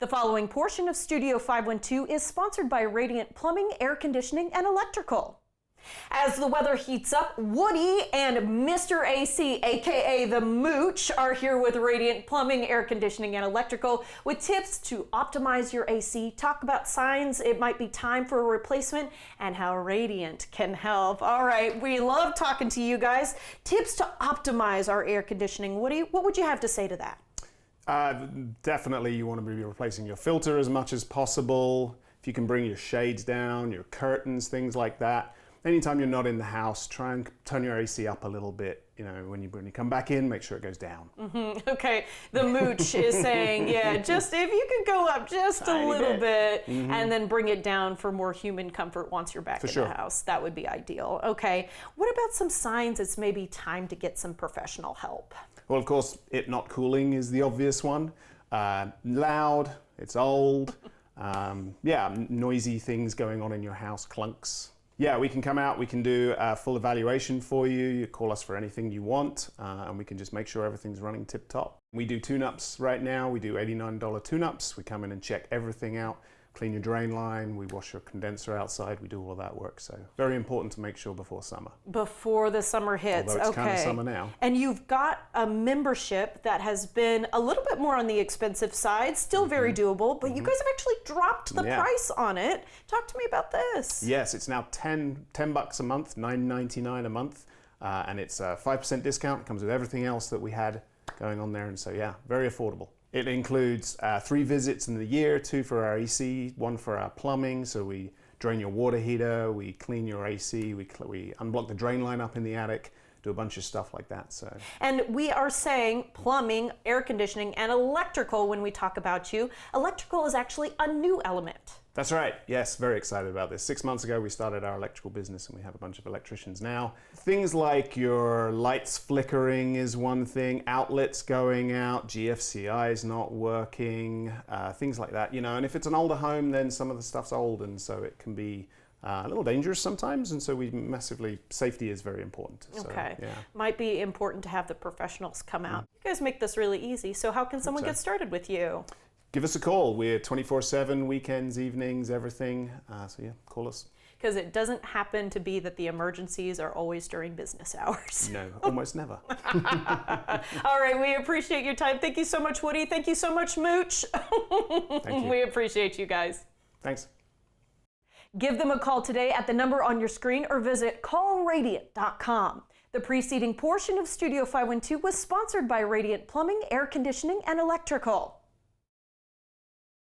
The following portion of Studio 512 is sponsored by Radiant Plumbing, Air Conditioning, and Electrical. As the weather heats up, Woody and Mr. AC, aka the Mooch, are here with Radiant Plumbing, Air Conditioning, and Electrical with tips to optimize your AC, talk about signs it might be time for a replacement, and how Radiant can help. All right, we love talking to you guys. Tips to optimize our air conditioning. Woody, what would you have to say to that? Definitely you want to be replacing your filter as much as possible. If you can bring your shades down, your curtains, things like that. Anytime you're not in the house, try and turn your AC up a little bit. You know, when you come back in, make sure it goes down. Okay, the Mooch is saying, yeah, just if you could go up just a little bit and then bring it down for more human comfort once you're back in the house. That would be ideal. Okay, what about some signs it's maybe time to get some professional help? Well, of course, it not cooling is the obvious one. Loud, it's old, noisy things going on in your house, clunks. Yeah, we can come out, we can do a full evaluation for you. You call us for anything you want, and we can just make sure everything's running tip-top. We do tune-ups right now. We do $89 tune-ups. We come in and check everything out, clean your drain line, we wash your condenser outside, we do all of that work. So very important to make sure before summer. Before the summer hits, although it's kind of summer now. And you've got a membership that has been a little bit more on the expensive side, still very doable, but you guys have actually dropped the price on it. Talk to me about this. Yes, it's now $10 a month, $9.99 a month, and it's a 5% discount. It comes with everything else that we had going on there, and so yeah, very affordable. It includes 3 visits in the year, 2 for our AC, 1 for our plumbing. So we drain your water heater, we clean your AC, we unblock the drain line up in the attic, do a bunch of stuff like that. So. And we are saying plumbing, air conditioning, and electrical when we talk about you. Electrical is actually a new element. That's right. Yes, very excited about this. 6 months ago, we started our electrical business and we have a bunch of electricians now. Things like your lights flickering is one thing, outlets going out, GFCI is not working, things like that, you know. And if it's an older home, then some of the stuff's old and so it can be a little dangerous sometimes, and so safety is very important. Okay, so, yeah. Might be important to have the professionals come out. You guys make this really easy, so how can someone get started with you? Give us a call. We're 24/7, weekends, evenings, everything. So yeah, call us. Because it doesn't happen to be that the emergencies are always during business hours. No, almost never. All right, we appreciate your time. Thank you so much, Woody. Thank you so much, Mooch. Thank you. We appreciate you guys. Thanks. Give them a call today at the number on your screen or visit callradiant.com. The preceding portion of Studio 512 was sponsored by Radiant Plumbing, Air Conditioning, and Electrical.